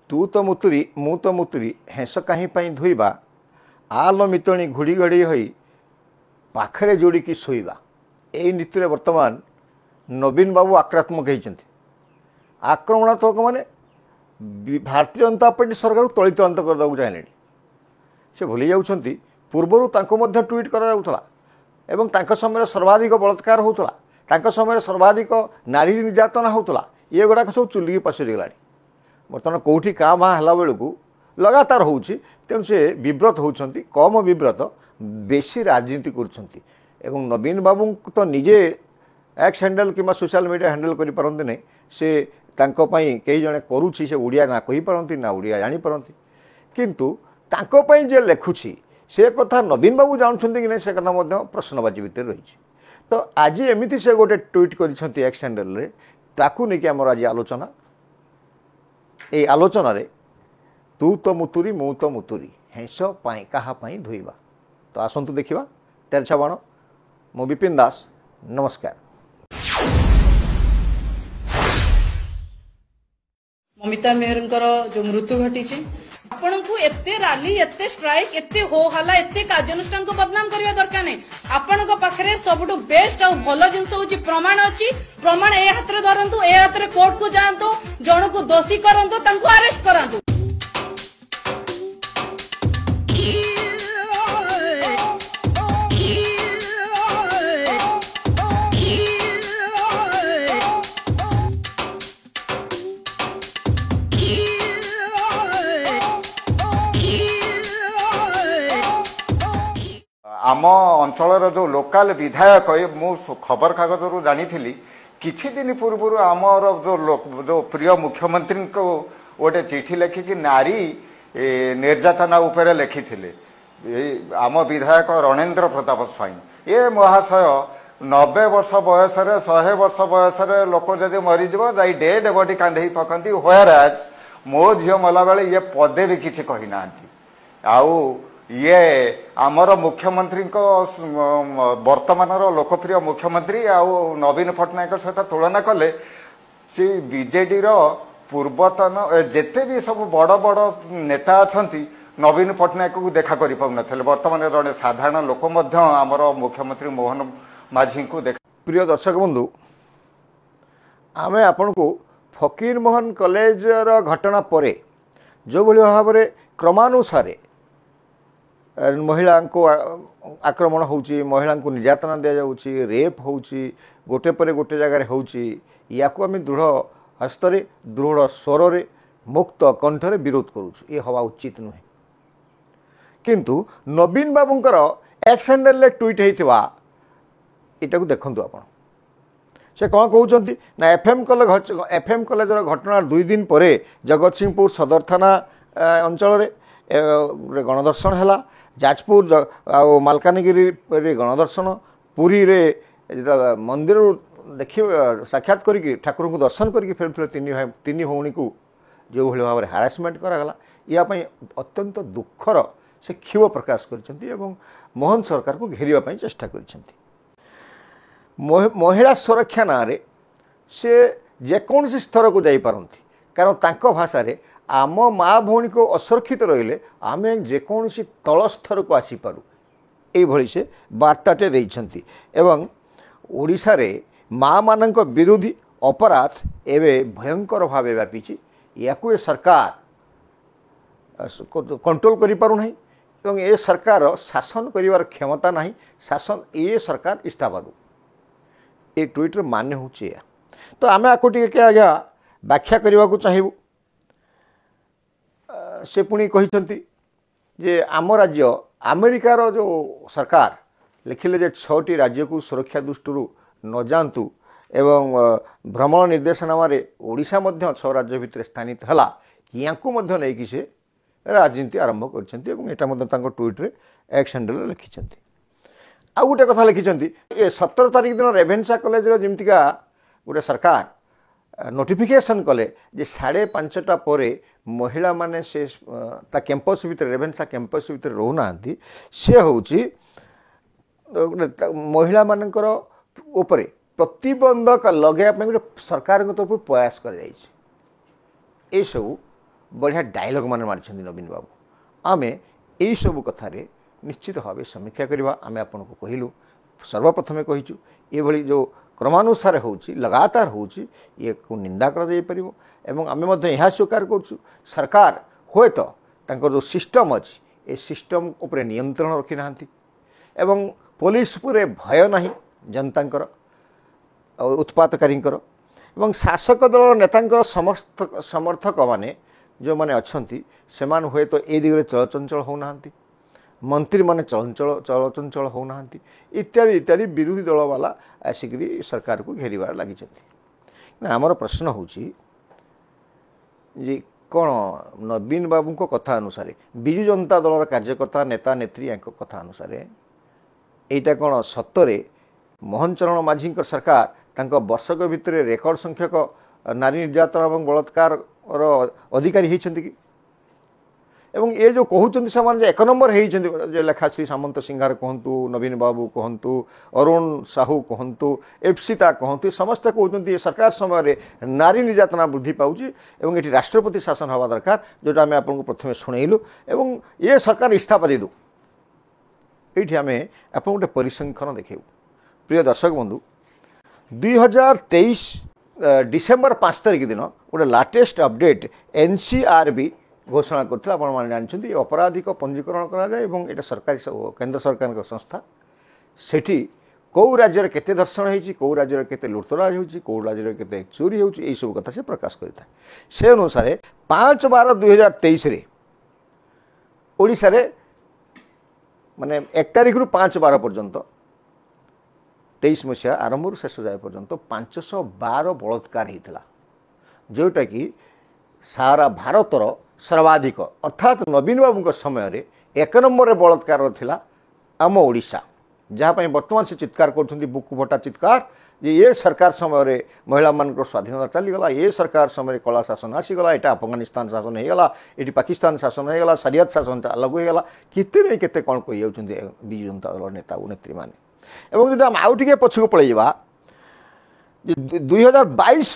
तू तो मुतुरी मु तो मुतुरी हेस कहीं धोइबा आल मितणी घुड़ी घड़ी होई पाखरे जोड़िकी शोइबा यही नीति वर्तमान नवीन बाबू आक्रात्मक होती आक्रमणात्मक माने भारतीय जनता पार्टी सरकार तलितलांत करदेक चाहिए से भूली जाऊँच पूर्वर ट्वीट कर समय सर्वाधिक बलात्कार होता समय सर्वाधिक नारी निर्यातना होता ये गुड़ाक सब चुलिकी पसरी गला बर्तमान कौटी क्या माँ है बेलू लगातार होउछि तेणु से विव्रत होउछंती कम विव्रत बेसी राजनीति करुछंती एवं नवीन बाबू तो निजे एक्स हैंडल कि सोशल मीडिया हैंडल करि परंती नै से तांको पई कई जणे करूछि से उड़िया ना कहि परंती ना उड़िया जानि परंती किंतु तांको पई जे लेखुछि से कथा नवीन बाबू जानछंती कि नै से कथा मध्य प्रश्नबाजी भितर रहिछि तो आज एमिति से गोटे ट्वीट करिसंती एक्स हैंडल रे ताकू नै कि हमर आज आलोचना ए आलोचना रे तू तो मुतुरी मु तो मुतुरी हेस पाई कहा पाई धोइबा तो आसंतु देखिबा तेरछा बाण मु विपिन दास नमस्कार। ममिता मेहरंकर जो मृत्यु घटी आपण को एते रैली एते स्ट्राइक एते हो हला एते कार्यानुष्ठान को बदनाम करबा दरकार नै आपण को पाखरे सबटु बेस्ट आ भलो जिंस होची प्रमाण अछि प्रमाण ए हाथ रे धरंतु ए हाथ रे कोर्ट को जांतु जण को दोषी करंतु तांको अरेस्ट करंतु। आम अंचल जो लोकल विधायक मु खबर कागज जानी किछि दिन पूर्व आमर जो प्रिय मुख्यमंत्री को गोटे चिठी लिखिकी नारी निर्यातना उपरे लिखी आम विधायक रणेन्द्र प्रताप स्वाई ये महाशय 90 वर्ष बयस 100 वर्ष बयस लोक जदि मरीज जाई डेड बॉडी कांधे पकती व्हेयर एज मो झील मला बेले ये पदे भी किसी कही ना आउ ये आमर मुख्यमंत्री को वर्तमान लोकप्रिय मुख्यमंत्री आउ नवीन पट्टनायक सहित तुलना कले सी बीजेडी पूर्वतन जेते भी सब बड़ बड़ नेता अच्छा नवीन पट्टनायक को देखा कर पाने वर्तमान जड़े साधारण लोक आमर मुख्यमंत्री मोहन माझी को देखा। प्रिय दर्शक बंधु आमे आपण को फकीर मोहन कॉलेज घटना परे जो भली भाव में क्रमानुसार महिला को आक्रमण होउची महिला को निर्यातना दिया जाउची रेप होउची गोटे पर गोटे जगार होउची याकू आम दृढ़ हस्तरे दृढ़ स्वर रे मुक्त कंठरे विरोध करूछु ये हवा उचित नुहे किंतु नवीन बाबूंकर एक्स हैंडल रे ट्वीट हेतिवा एटा को देखंतु आपण से कौन कहते ना एफएम कॉलेज घटना 2 दिन पर जगत सिंहपुर सदर थाना अंचल गणदर्शन है जाजपुर मालकानगिरी गणदर्शन पुरी रे मंदिर देखिए साक्षात करी ठाकुर को दर्शन करके फेरुले तीन भौणी को जो भाई भाव में हारासमेंट करागला यापाई अत्यंत दुखर से क्षोभ प्रकाश कर मोहन सरकार को घेरवाई चेष्टा कर महिला सुरक्षा ना रे से जेकोसी स्तर को जापारती कारण तांको भाषा रे आम माँ भौणी को असुरक्षित रहिले आमे जेकोसी तल स्तर को आसीपारू ये से वार्ताटे देइछंती एवं ओडिशा रे माँ मानक विरोधी अपराध एवं भयंकर भाव व्यापी याकू सरकार कंट्रोल करि पारु नाही एवं ए सरकार शासन करिवार क्षमता नाही शासन ये सरकार इस्ताफा दो ये ट्वीटर मान्य होची तो आम आपको टे आज्ञा व्याख्या करने को चाहबू से पुणी कहते जे आम राज्य अमेरिकार जो सरकार लिखिले जे 6टी राज्य को सुरक्षा दृष्टि न जातु एवं भ्रमण निर्देशनामा ओडिशा मध्य 6 राज्य भितर स्थानित है या नहीं कि से राजनीति आरंभ कर ट्वीट रे एक्स हैंडल लिखिं आ गोटे कथा लिखिं 17 तारीख दिन रेभेन्सा कॉलेज जमतीका गोटे सरकार नोटिफिकेशन कले जे 5:30 पर महिला माने से कैंपस भीतर रेभेन्सा कैंपस भीतर रोना सी हूँ महिला मानकर उपरे प्रतिबंधक लगे गोटे सरकार तरफ प्रयास कर सब बढ़िया डायलॉग मान मारी नवीन बाबू आम यही सब कथार निश्चित भाव समीक्षा करवा आम आपन को कहलु सर्वप्रथमे कहीचु ये जो क्रमानुसार हो लगातार हो निंदा कर आम यह स्वीकार करुँ सरकार हुए तो जो सिस्टम अच्छी ए सिस्टम उपरे नियंत्रण रखी ना एवं पुलिस पूरे भय नहीं जनता उत्पातकारी एवं शासक दल नेता समर्थक माने जो माने अच्छी से हुए तो ए दिगरे चलचंचल होना मंत्री माने चलचंचल होना इत्यादि इत्यादि विरोधी दल वाला आसिक सरकार को घेरबार लगी आमर प्रश्न हूँ कौन नवीन बाबू को कथा अनुसार विजु जनता दल कार्यकर्ता नेता नेत्री कथा अनुसार यहाँ कौन सतरे मोहन चरण माझी सरकार तांको वर्षक भितर रेकर्ड संख्यक नारी निर्यातन और बलात्कार अधिकारी होती कि एवं ये जो कहते से एक नंबर हो लेखा श्री सामंत सिंहार कहतु नवीन बाबू कहतु अरुण साहू कहतु एफसीता कहतु समस्ते कहते सरकार समय नारी निर्यातना वृद्धि पाँच ये राष्ट्रपति शासन हवा दरकार जोटा आम आपको प्रथम शुणेलु एवं ये सरकार इस्तीफा देदु ये आम आप गोटे परिसंख्यान देखू प्रिय दर्शक बंधु 2023 डिसेम्बर 5 तारिख दिन गोटे लाटेस्ट अपडेट एनसीआरबी घोषणा करथिला आपण माने जानछन्ती अपराधिक पंजीकरण करा जाय एवं एटा सरकारी केंद्र सरकार संस्था सेठी कौ राज्य केते दर्शन होईची कौ राज्य केते लुटतराज होईची कौ राज्य केते चोरी होईची एई सब कथा से प्रकाश करता से अनुसार 5/12/2023 रे ओडिसा रे माने 1 तारिख रु 5/12 पर्यंत 23 मसीहा आरंभ शेष जाए पर्यंत 512 बलात्कार होता जोटा कि सारा भारतर सर्वाधिक अर्थात नवीन बाबू समय एक नंबर बलात्कार थिला आम ओडिशा जहाँपाई बर्तमान से चित्कार कर बुकु भट्टा चित्कार जे ये सरकार समय महिला मान स्वाधीनता चलीगला ये सरकार समय कला शासन आसीगला यहाँ अफगानिस्तान शासन होगला ये पाकिस्तान शासन होगला शरियत शासन लागू होगला केते नहीं केते कौन कही विजु जनता दल नेता नेत्री मैंने एवं जब आउ टे पछक पलैया 2022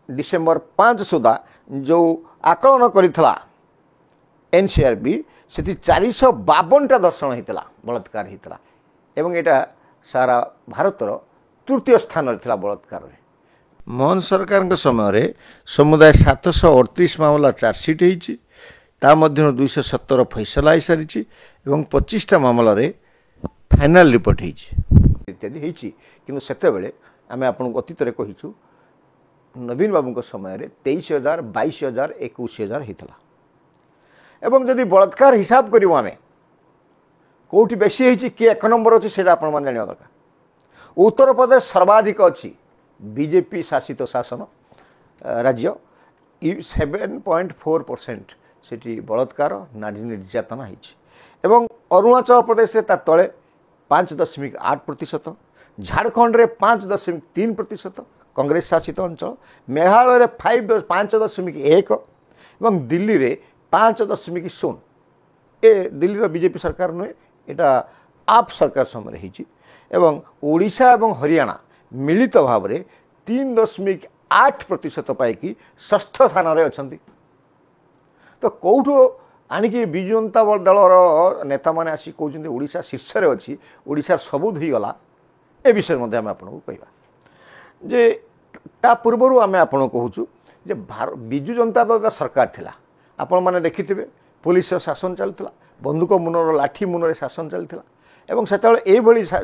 डिसेम्बर 5 सुधा जो आकलन करिथला एनसीआरबी से 452टा दर्शन होता बलात्कार होता एवं एटा सारा भारतर तृतीय स्थान था बलात्कार मोहन सरकार समय समुदाय 738 मामला चार्जसीट होती 217 फैसला हो सारी 25टा मामला फाइनाल रिपोर्ट इत्यादि कि सेतेबेले आम आपको अतीत कहीचु नवीन बाबू समय 23,000 22,000 21,000 होता एवं जदि बलात्कार हिसाब करूँ आम कौटी बेसी होती किए एक नंबर अच्छी से आप जाना दरकार उत्तर प्रदेश सर्वाधिक अच्छी बीजेपी शासित शासन राज्य 7.4% से बलात्कार नारी निर्यातना एवं अरुणाचल प्रदेश तले 5.8%, झारखंड में 5.3%, कांग्रेस शासित अंचल मेघालय 5.1 और दिल्ली में 5.0 ए दिल्ली बीजेपी सरकार नुहे यहाँ आप सरकार समय एवं ओडिशा एवं हरियाणा मिलित भाव में 3.8% पाई षष्ठ स्थान में अच्छा तो कौटू आणिकी विजु जनता दलर नेता मैंने आसी कहते ओडिशा शीर्ष में अच्छी ओडिशा सबू धीगला ए विषय में आम आपको कहवा जे ता पूर्वर आम आपको कहूँ जे विजु जनता दल सरकार थिला आपण मैंने देखिथे पुलिस शासन चलता बंदूक मुनर लाठी मुनरे शासन चलता एवं से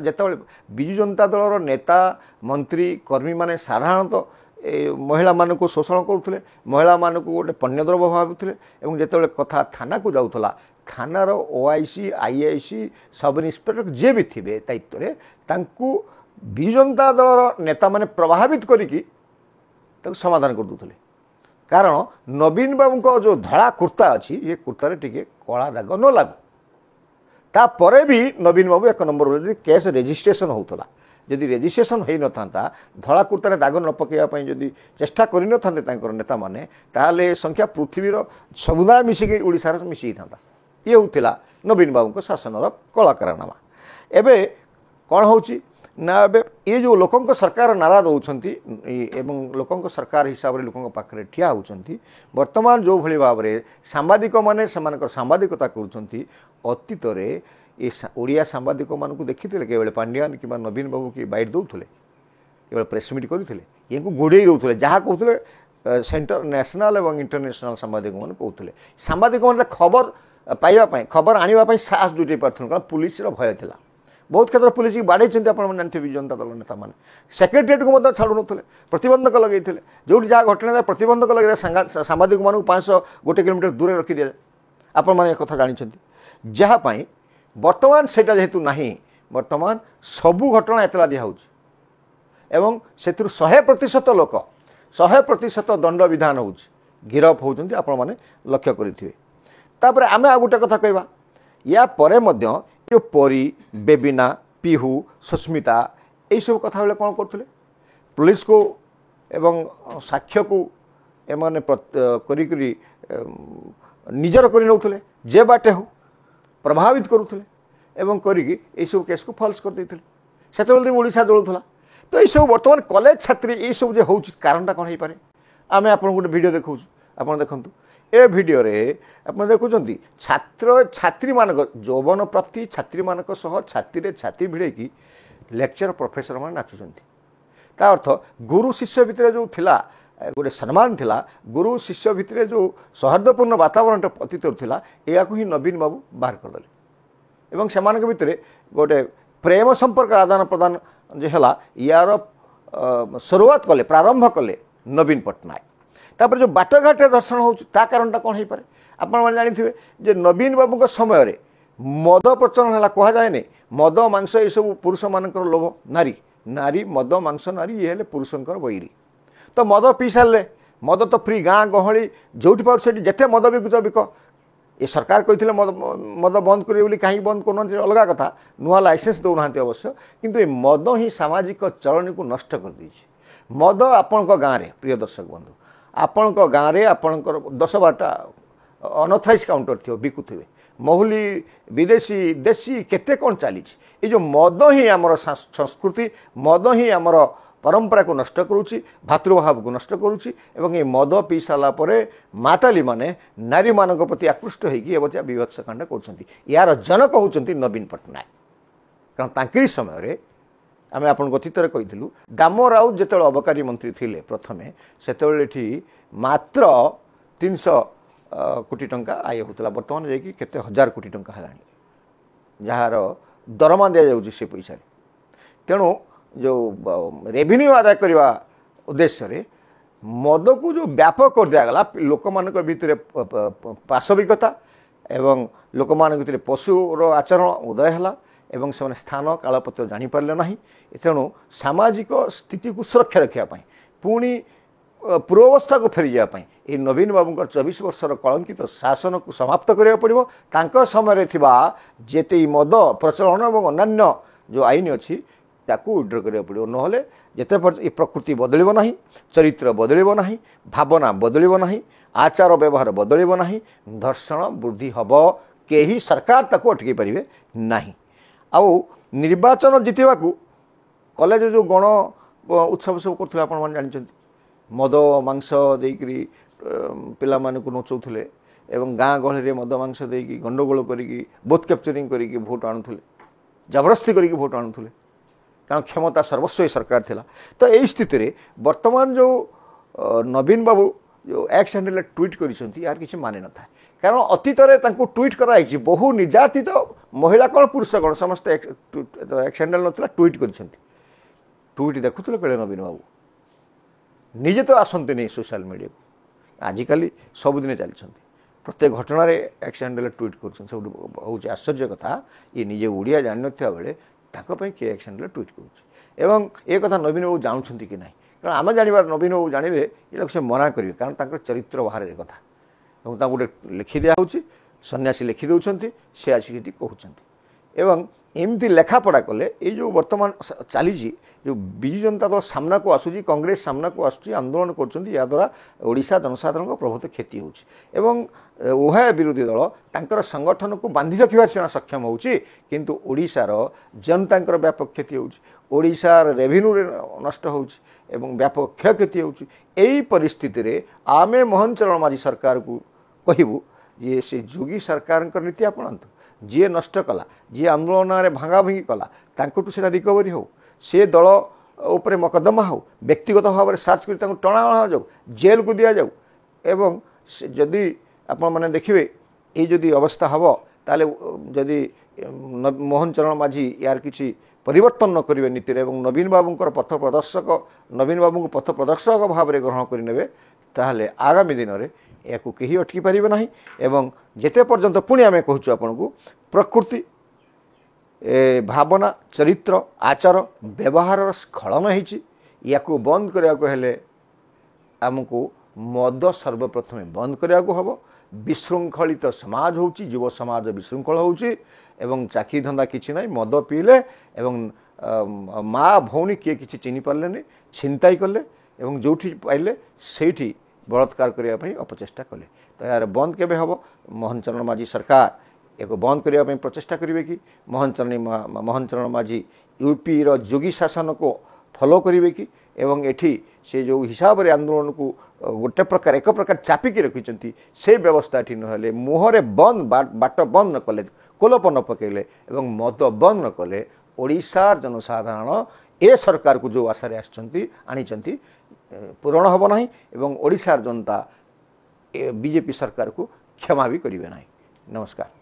जिते विजु जनता दलर नेता मंत्री कर्मी माने साधारणतः महिला मान को शोषण करुले महिला मान को गोटे पण्यद्रव्य भावुले और जिते कथा थाना को जाऊला थानार ओआईसी आईआईसी सब इन्स्पेक्टर जे भी थे दायित्व में विजु जनता दलर नेता माने प्रभावित करिकी समाधान कर दूसरे कारण नवीन बाबू को जो धड़ा कुर्ता अच्छी ये कुर्तार टिके कला दाग न लागू तापर भी नवीन बाबू एक नंबर केस रेजिस्ट्रेशन होता जदि रेजिस्ट्रेशन हो न था धला कुर्तार दाग न पकड़ापी जदि चेष्टा कर नेता मैंने ताहले संख्या पृथ्वीर समुदाय मिसिक ओडिशार मिसी था ये होता नवीन बाबू शासन कलाकारनामा एवं कौन हो ना ये जो लोकंक सरकार नारा दौरान एवं लोकंक सरकार हिसाब से लोकों पाखे ठिया होती वर्तमान जो भली भाव में सांबादिक मैंने सांबादिकता करुँच अतीत ये ओडिया सांबादिक मान देखी केवल पांड्यान कि नवीन बाबू की बैठ दौले केवल प्रेसमिट करते ये गोड़े दौले जहाँ कहते सेंटर नेशनल एवं इंटरनेशनल सांबादिक मैंने कहते सांबादिक मैंने खबर पाइबापी खबर आने साहस जुटे पार्थ कारण पुलिस भय था बहुत क्षेत्र पुलिस की बाड़े जानते जनता दल नेता मैंने सेक्रेटेरिएट को छाड़ू ना प्रतिबंधक लगे जो जहाँ घटना प्रतिबंधक लगे सांबादिक मानक 500 गोटे किलोमीटर दूर रखी दिया आपण मैंने कथा जानते जहाँपाई बर्तमान सेटा जेहेतु नहीं बर्तमान सबू घटना एतला दिया एवं से 100% लोक 100% दंड विधान हो गिरफ होती आपण मैंने लक्ष्य करेंगे तापर आम आ गोटे कथा कहवा या परे मध्य जो परी बेबिना पिहू सुस्मिता यही सब कथा बेले कौन करते पुलिस को एवं साक्ष्य को एमाने करी निजर कर नौले जे बाटे हो प्रभावित करुले एवं करी सब केस को फल्स कर देते से ओडिशा जलूला तो यही बर्तमान कॉलेज छात्री ये सब जो हो कारणटा कौन हो पारे आम आप गोटे भिडियो देखा आप देखूँ ए भिडियो रे आप देखुं छात्र छात्री मान यौवन प्राप्ति छात्री मान छाती छाती भिड़े की लेक्चर प्रोफेसर मान नाचुंट ता अर्थ गुरु शिष्य भितर जो थिला गोटे सम्मान थिला गुरु शिष्य भितर जो सौहार्दपूर्ण वातावरण अतीत थिला या ही नवीन बाबू बाहर करदे एवं से भितर गोटे प्रेम संपर्क आदान प्रदान जो है यार शुरुआत कले प्रारंभ कले नवीन पट्टनायक तापर जो बाटघाटे दर्शन हो कारणटा कौन हो पारे आपण जानी जे नवीन बाबू समय रे मद प्रचलन है कहुए मद मांस ये सब पुरुष मान लोभ नारी नारी मद मांस नारी ये पुरुषंकर बैरी तो मद पी सारे मद तो फ्री गाँ गहली जोटी पार से जिते मद बिकुच बिक ये सरकार कहते मद बंद करेंगे कहीं बंद कर अलग कथा नुआ लाइसेंस दौना अवश्य किंतु ये मद ही सामाजिक चलनी को नष्ट कर दीजिए मद आपण गाँव में प्रिय दर्शक बंधु आपण गाँव में आपणकर 10-12टा अनअथराइज काउंटर थी बिकुवे महुली विदेशी देशी केते कौन चली ये जो मद ही आमर संस्कृति मद ही आमर परंपरा को नष्ट करुच्ची भातृभाव को नष्ट करुच्ची एवं ये मद पी सारापर माताली माने नारी मान प्रति आकृष्ट होती विभत्स कांड कर यार जनक होती नवीन पट्टनायक कारण तांकरी समय आम आपन अतीत कही दाम राउत जो अबकारी मंत्री थिले प्रथमे से मात्र 300 कोटी टंका आय होता बर्तमान जाकि केते हजार कोटी टंका है जार दरमा दि जाऊँगी से पैसा तेणु जो रेवेन्यू आदाय करने उद्देश्य मद को जो व्यापक कर दिगला लोक मान भितर पाशविकता एवं लोक मान भितर पशुर आचरण उदय है एवं से स्थान कालपत्र जानीपारे ना तेणु सामाजिक स्थिति को सुरक्षा रखापी पुणी पूर्वावस्था को फेरी जावाई ये नवीन बाबू 24 वर्षर कलंकित शासन को समाप्त करा पड़ो तांको समय जेते मद प्रचलन और अन्य जो आईन अच्छी ताकू विड्र करा पड़ो नहले जिते ये प्रकृति बदलिब ना चरित्र बदलिब ना भावना बदलिब ना आचार व्यवहार बदलिब ना धर्षण वृद्धि हम कहीं सरकार ताकू अटकई पारे ना आउ निर्वाचन जितवा कॉलेज जो गण उत्सव सब करते आप जानते मद मांस देकरी पिला मानक नचौले एवं गाँ गहली मद मांस देकी गंडगोल करी बुथ कैप्चरिंग करी भोट आणुले जबरदस्ती करी भोट आणुले कारण क्षमता सर्वस्व सरकार थिला तो यही स्थिति वर्तमान जो नवीन बाबू जो एक्स हैंडल ट्वीट करिसेंती यार किसी माने न था कारण अतीत ट्वीट कराई बहु निर्यातित महिला कौन पुरुष कौन समस्त एक्स हैंडल ना ट्वीट करिसेंती ट्वीट देखुले कले नवीन बाबू निजे तो आसते नहीं सोशल मीडिया को आजिकल सबुदिन चलती प्रत्येक घटना एक्स हैंडल ट्वीट कर सब हूँ आश्चर्य कथा ये निजे ओडिया जान ना बेले किए एक्स हैंडल ट्वीट कर ये कथा नवीन बाबू जानते कि ना कारण आम जानवर नवीन बाबू जानवे ये से मना करेंगे कारण चरित्र बाहर कथा गोटे लिखि दिया सन्यासी लिखि दौरान सी आसिक कहते এবং ଏମିତି ଲେଖାପଢ଼ା କଲେ ଏଇ ଯେଉଁ ବର୍ତ୍ତମାନ ଚାଲିଛି ଯେଉଁ ବିଜୁ ଜନତା ଦଳ ସାମ୍ନାକୁ ଆସୁଛି କଂଗ୍ରେସ ସାମ୍ନାକୁ ଆସୁଛି ଆନ୍ଦୋଳନ କରୁଛନ୍ତି ଏହାଦ୍ୱାରା ଓଡ଼ିଶା ଜନସାଧାରଣଙ୍କ ପ୍ରଭୂତ କ୍ଷତି ହେଉଛି ଏବଂ ଉଭୟ ବିରୋଧୀ ଦଳ ତାଙ୍କର ସଂଗଠନକୁ ବାନ୍ଧି ରଖିବାରେ ସେମାନେ ସକ୍ଷମ ହେଉଛି କିନ୍ତୁ ଓଡ଼ିଶାର ଜନତାଙ୍କର ବ୍ୟାପକ କ୍ଷତି ହେଉଛି ଓଡ଼ିଶାର ରେଭିନ୍ୟୁରେ ନଷ୍ଟ ହେଉଛି ଏବଂ ବ୍ୟାପକ କ୍ଷୟକ୍ଷତି ହେଉଛି ଏହି ପରିସ୍ଥିତିରେ ଆମେ ମୋହନ ଚରଣ ମାଝୀ ସରକାରକୁ କହିବୁ ଯେ ସେ ଯୋଗୀ ସରକାରଙ୍କର ନୀତି ଆପଣାନ୍ତୁ ଯିଏ ନଷ୍ଟ କଲା ଯିଏ ଆନ୍ଦୋଳନରେ ଭାଙ୍ଗାଭାଙ୍ଗି କଲା ତାଙ୍କଠୁ ସେଇଟା ରିକଭରି ହେଉ ସେ ଦଳ ଉପରେ ମକଦ୍ଦମା ହେଉ ବ୍ୟକ୍ତିଗତ ଭାବରେ ସାର୍ଚ୍ଚ କରି ତାଙ୍କୁ ଟଣାଅଣା ଯାଉ ଜେଲକୁ ଦିଆଯାଉ ଏବଂ ଯଦି ଆପଣମାନେ ଦେଖିବେ ଏଇ ଯଦି ଅବସ୍ଥା ହେବ ତାହେଲେ ଯଦି ମୋହନ ଚରଣ ମାଝୀ ୟାର କିଛି ପରିବର୍ତ୍ତନ ନ କରିବେ ନୀତିରେ ଏବଂ ନବୀନ ବାବୁଙ୍କର ନବୀନ ବାବୁଙ୍କୁ ପଥ ପ୍ରଦର୍ଶକ ଭାବରେ ଗ୍ରହଣ କରିନେବେ ତାହେଲେ ଆଗାମୀ ଦିନରେ ଏହାକୁ କେହି ଅଟକି ପାରିବେ ନାହିଁ ଏବଂ ଯେତେ ପର୍ଯ୍ୟନ୍ତ ପୁଣି ଆମେ କହୁଛୁ ଆପଣଙ୍କୁ ପ୍ରକୃତି ଭାବନା ଚରିତ୍ର ଆଚାର ବ୍ୟବହାରର ସ୍ଖଳନ ହେଇଛି ୟାକୁ ବନ୍ଦ କରିବାକୁ ହେଲେ ଆମକୁ ମଦ ସର୍ବପ୍ରଥମେ ବନ୍ଦ କରିବାକୁ ହେବ ବିଶୃଙ୍ଖଳିତ ସମାଜ ହେଉଛି ଯୁବ ସମାଜ ବିଶୃଙ୍ଖଳ ହେଉଛି ଏବଂ ଚାକିରି ଧନ୍ଦା କିଛି ନାହିଁ ମଦ ପିଇଲେ ଏବଂ ମା ଭଉଣୀ କିଏ କିଛି ଚିହ୍ନି ପାରିଲେନି ଛିନତାଇ କଲେ ଏବଂ ଯେଉଁଠି ପାଇଲେ ସେଇଠି ବଳାତ୍କାର କରିବା ପାଇଁ ଅପଚେଷ୍ଟା କଲେ ତ ଏହାର ବନ୍ଦ କେବେ ହେବ ମୋହନ ଚରଣ ମାଝୀ ସରକାର ୟାକୁ ବନ୍ଦ କରିବା ପାଇଁ ପ୍ରଚେଷ୍ଟା କରିବେ କି ମୋହନ ଚରଣ ମାଝୀ ୟୁପିର ଯୋଗୀ ଶାସନକୁ ଫଲୋ କରିବେ କି ଏବଂ ଏଠି ସେ ଯେଉଁ ହିସାବରେ ଆନ୍ଦୋଳନକୁ ଗୋଟେ ପ୍ରକାର ଏକ ପ୍ରକାର ଚାପିକି ରଖିଛନ୍ତି ସେ ବ୍ୟବସ୍ଥା ଏଠି ନହେଲେ ମୁହଁରେ ବନ୍ଦ ବାଟ ବନ୍ଦ ନ କଲେ କୋଲପ ନ ପକାଇଲେ ଏବଂ ମଦ ବନ୍ଦ ନ କଲେ ଓଡ଼ିଶାର ଜନସାଧାରଣ ଏ ସରକାରକୁ ଯେଉଁ ଆଶାରେ ଆଣିଛନ୍ତି ପୂରଣ ହେବ ନାହିଁ ଏବଂ ଓଡ଼ିଶାର ଜନତା ବିଜେପି ସରକାରକୁ କ୍ଷମା ବି କରିବେ ନାହିଁ। ନମସ୍କାର।